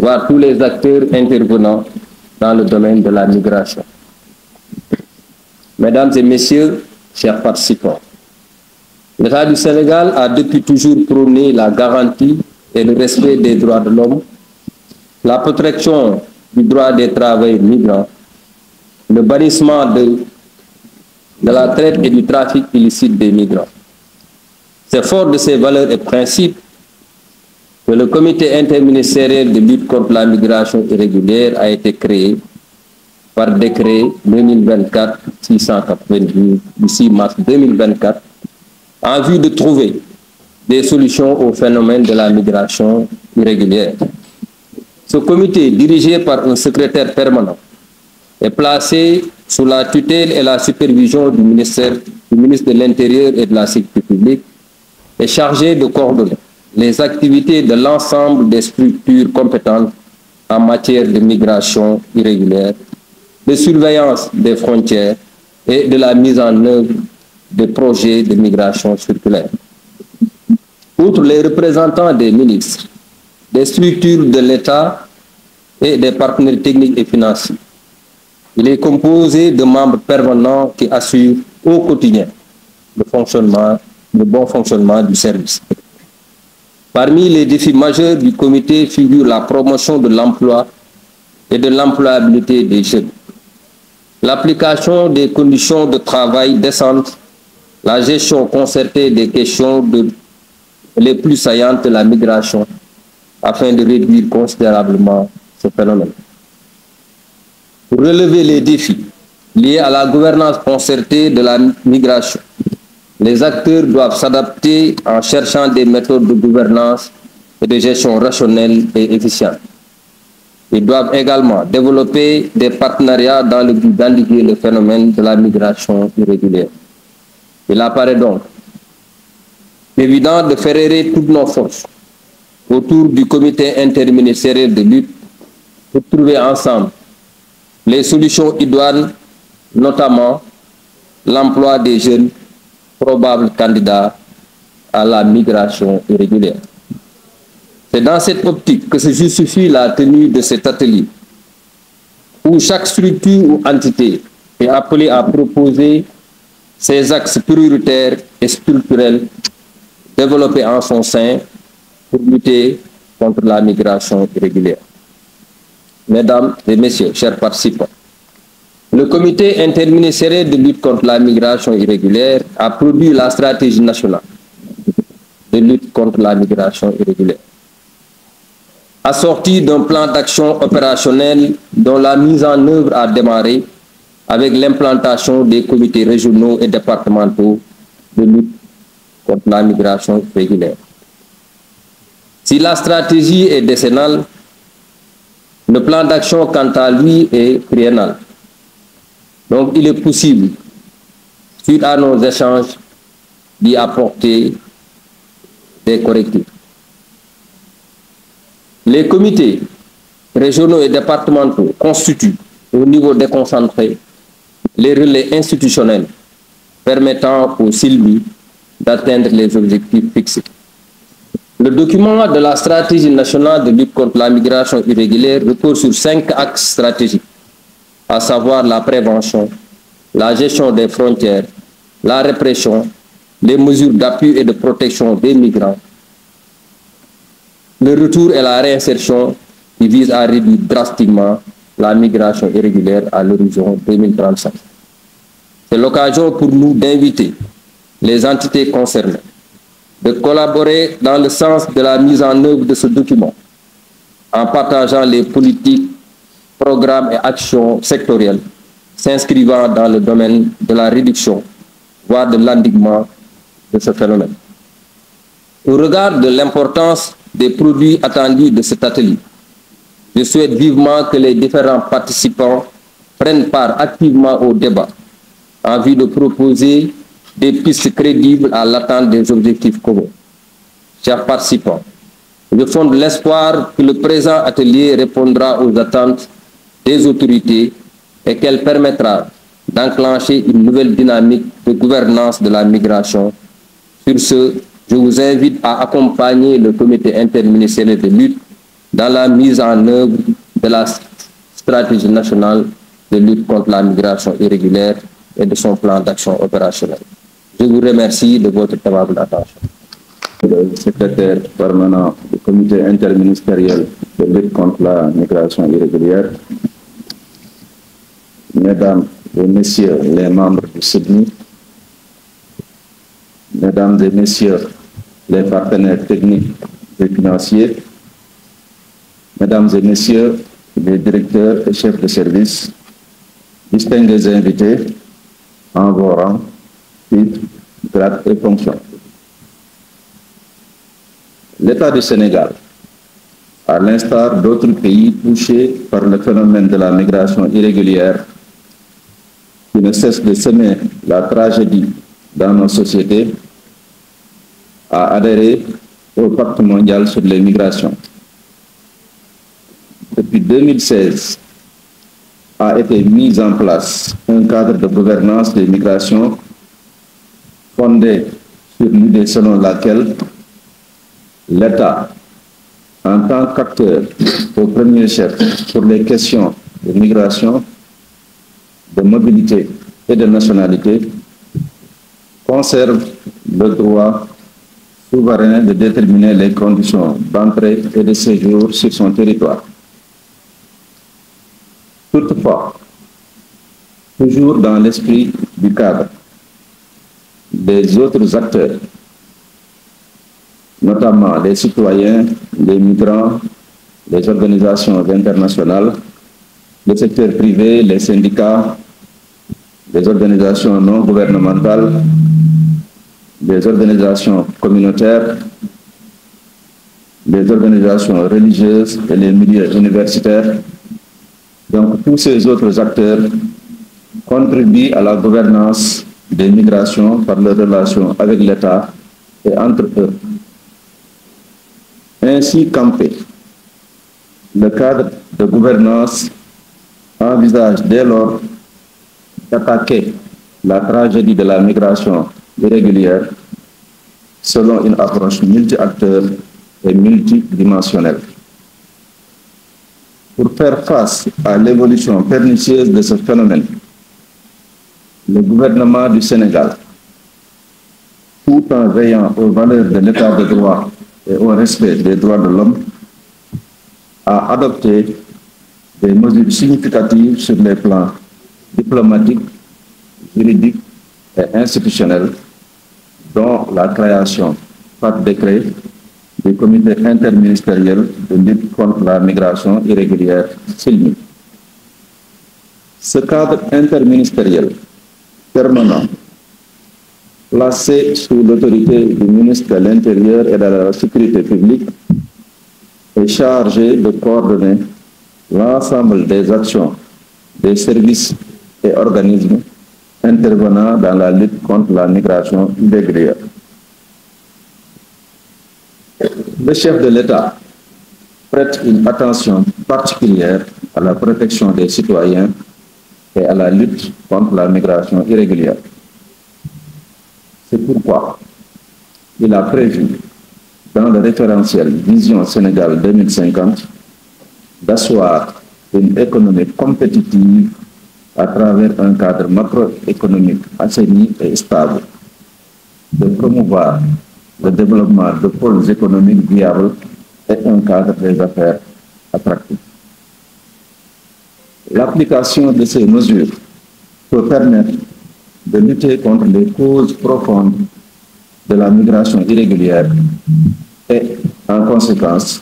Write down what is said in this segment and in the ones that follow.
voire tous les acteurs intervenant dans le domaine de la migration. Mesdames et messieurs, chers participants, l'État du Sénégal a depuis toujours prôné la garantie et le respect des droits de l'homme, la protection du droit des travailleurs migrants, le bannissement de la traite et du trafic illicite des migrants. C'est fort de ces valeurs et principes que le comité interministériel de lutte contre la migration irrégulière a été créé par décret 2024-692 du 6 mars 2024 en vue de trouver des solutions au phénomène de la migration irrégulière. Ce comité, dirigé par un secrétaire permanent, est placé sous la tutelle et la supervision du ministre de l'Intérieur et de la Sécurité publique, est chargé de coordonner les activités de l'ensemble des structures compétentes en matière de migration irrégulière, de surveillance des frontières et de la mise en œuvre de projets de migration circulaire. Outre les représentants des ministres, des structures de l'État et des partenaires techniques et financiers, il est composé de membres permanents qui assurent au quotidien le bon fonctionnement du service. Parmi les défis majeurs du comité figure la promotion de l'emploi et de l'employabilité des jeunes, l'application des conditions de travail décentes, la gestion concertée des questions les plus saillantes de la migration afin de réduire considérablement ce phénomène. Pour relever les défis liés à la gouvernance concertée de la migration, les acteurs doivent s'adapter en cherchant des méthodes de gouvernance et de gestion rationnelles et efficientes. Ils doivent également développer des partenariats dans le but d'endiguer le phénomène de la migration irrégulière. Il apparaît donc évident de fédérer toutes nos forces autour du comité interministériel de lutte pour trouver ensemble les solutions idoines, notamment l'emploi des jeunes probables candidats à la migration irrégulière. C'est dans cette optique que se justifie la tenue de cet atelier, où chaque structure ou entité est appelée à proposer ses axes prioritaires et structurels développés en son sein pour lutter contre la migration irrégulière. Mesdames et messieurs, chers participants, le comité interministériel de lutte contre la migration irrégulière a produit la stratégie nationale de lutte contre la migration irrégulière, assortie d'un plan d'action opérationnel dont la mise en œuvre a démarré avec l'implantation des comités régionaux et départementaux de lutte contre la migration irrégulière. Si la stratégie est décennale, le plan d'action, quant à lui, est triennal. Donc, il est possible, suite à nos échanges, d'y apporter des correctifs. Les comités régionaux et départementaux constituent, au niveau déconcentré, les relais institutionnels permettant aux CILMI d'atteindre les objectifs fixés. Le document de la stratégie nationale de lutte contre la migration irrégulière repose sur 5 axes stratégiques, à savoir la prévention, la gestion des frontières, la répression, les mesures d'appui et de protection des migrants, le retour et la réinsertion qui visent à réduire drastiquement la migration irrégulière à l'horizon 2035. C'est l'occasion pour nous d'inviter les entités concernées de collaborer dans le sens de la mise en œuvre de ce document en partageant les politiques, programmes et actions sectorielles s'inscrivant dans le domaine de la réduction, voire de l'endiguement de ce phénomène. Au regard de l'importance des produits attendus de cet atelier, je souhaite vivement que les différents participants prennent part activement au débat en vue de proposer des pistes crédibles à l'atteinte des objectifs communs. Chers participants, je fonde l'espoir que le présent atelier répondra aux attentes des autorités et qu'elle permettra d'enclencher une nouvelle dynamique de gouvernance de la migration. Sur ce, je vous invite à accompagner le comité interministériel de lutte dans la mise en œuvre de la stratégie nationale de lutte contre la migration irrégulière et de son plan d'action opérationnel. Je vous remercie de votre aimable attention. Le secrétaire permanent du comité interministériel de lutte contre la migration irrégulière, mesdames et messieurs les membres du CIDMI, mesdames et messieurs les partenaires techniques et financiers, mesdames et messieurs les directeurs et chefs de service, distingués invités en vos rangs, titres, grades et fonctions. L'État du Sénégal, à l'instar d'autres pays touchés par le phénomène de la migration irrégulière, qui ne cesse de semer la tragédie dans nos sociétés, a adhéré au Pacte mondial sur les migrations. Depuis 2016, a été mis en place un cadre de gouvernance des migrations fondé sur l'idée selon laquelle l'État, en tant qu'acteur au premier chef sur les questions de migration, de mobilité et de nationalité, conserve le droit souverain de déterminer les conditions d'entrée et de séjour sur son territoire. Toutefois, toujours dans l'esprit du cadre, des autres acteurs, notamment les citoyens, les migrants, les organisations internationales, le secteur privé, les syndicats, les organisations non gouvernementales, les organisations communautaires, les organisations religieuses et les milieux universitaires. Donc tous ces autres acteurs contribuent à la gouvernance des migrations par leurs relations avec l'État et entre eux. Ainsi campé, le cadre de gouvernance envisage dès lors d'attaquer la tragédie de la migration irrégulière selon une approche multi-acteurs et multidimensionnelle. Pour faire face à l'évolution pernicieuse de ce phénomène, le gouvernement du Sénégal, tout en veillant aux valeurs de l'état de droit et au respect des droits de l'homme, a adopté des mesures significatives sur les plans diplomatiques, juridiques et institutionnels, dont la création par décret du comité interministériel de lutte contre la migration irrégulière, CILMI. Ce cadre interministériel permanent, placé sous l'autorité du ministre de l'Intérieur et de la Sécurité publique, est chargé de coordonner l'ensemble des actions des services et organismes intervenant dans la lutte contre la migration irrégulière. Le chef de l'État prête une attention particulière à la protection des citoyens et à la lutte contre la migration irrégulière. C'est pourquoi il a prévu, dans le référentiel Vision Sénégal 2050, d'asseoir une économie compétitive à travers un cadre macroéconomique assaini et stable, de promouvoir le développement de pôles économiques viables et un cadre des affaires attractif. L'application de ces mesures peut permettre de lutter contre les causes profondes de la migration irrégulière et, en conséquence,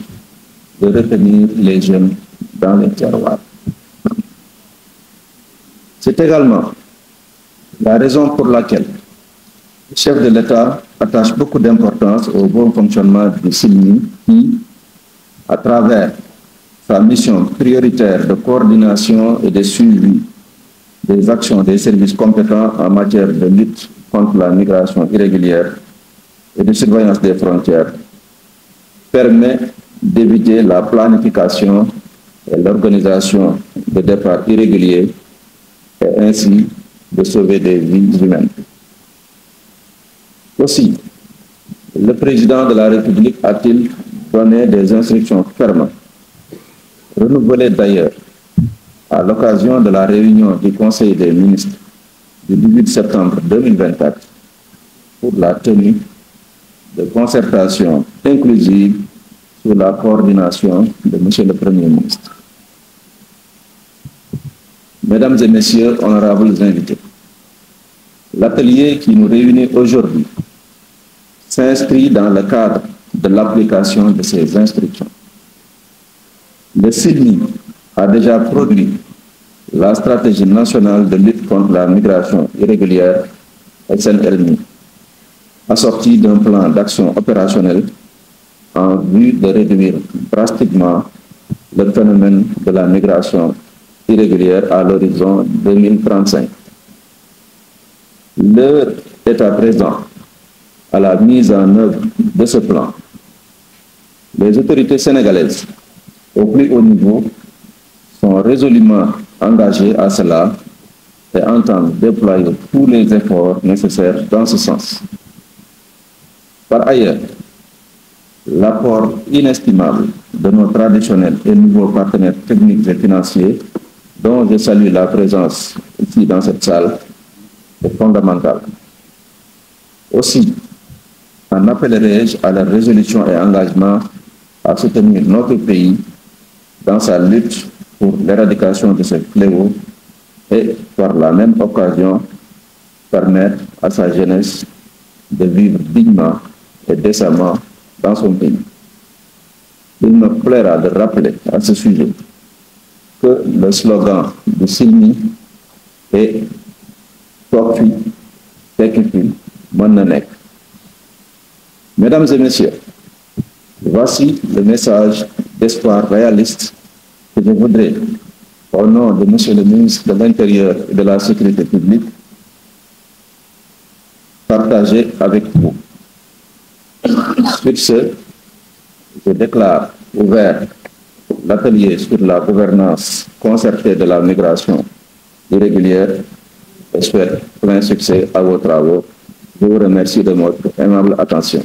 de retenir les jeunes dans les terroirs. C'est également la raison pour laquelle le chef de l'État attache beaucoup d'importance au bon fonctionnement du CILMI qui, à travers sa mission prioritaire de coordination et de suivi des actions des services compétents en matière de lutte contre la migration irrégulière et de surveillance des frontières, permet d'éviter la planification et l'organisation de départs irréguliers et ainsi de sauver des vies humaines. Aussi, le président de la République a-t-il donné des instructions fermes renouvelé d'ailleurs à l'occasion de la réunion du Conseil des ministres du 18 septembre 2024 pour la tenue de concertation inclusive sous la coordination de M. le Premier ministre. Mesdames et Messieurs, honorables invités, l'atelier qui nous réunit aujourd'hui s'inscrit dans le cadre de l'application de ces instructions. Le CILMI a déjà produit la stratégie nationale de lutte contre la migration irrégulière SNLMI, assortie d'un plan d'action opérationnel en vue de réduire drastiquement le phénomène de la migration irrégulière à l'horizon 2035. L'heure est à présent à la mise en œuvre de ce plan. Les autorités sénégalaises, au plus haut niveau, sont résolument engagées à cela et entendent déployer tous les efforts nécessaires dans ce sens. Par ailleurs, l'apport inestimable de nos traditionnels et nouveaux partenaires techniques et financiers, dont je salue la présence ici dans cette salle, est fondamental. Aussi, en appellerai-je à la résolution et engagement à soutenir notre pays dans sa lutte pour l'éradication de ce fléau et, par la même occasion, permettre à sa jeunesse de vivre dignement et décemment dans son pays. Il me plaira de rappeler à ce sujet que le slogan du CILMI est « Toog fi, tekki fi, mën na nekk ». Mesdames et Messieurs, voici le message d'espoir réaliste que je voudrais, au nom de Monsieur le ministre de l'Intérieur et de la Sécurité publique, partager avec vous. Sur ce, je déclare ouvert l'atelier sur la gouvernance concertée de la migration irrégulière et souhaite plein succès à vos travaux. Je vous remercie de votre aimable attention.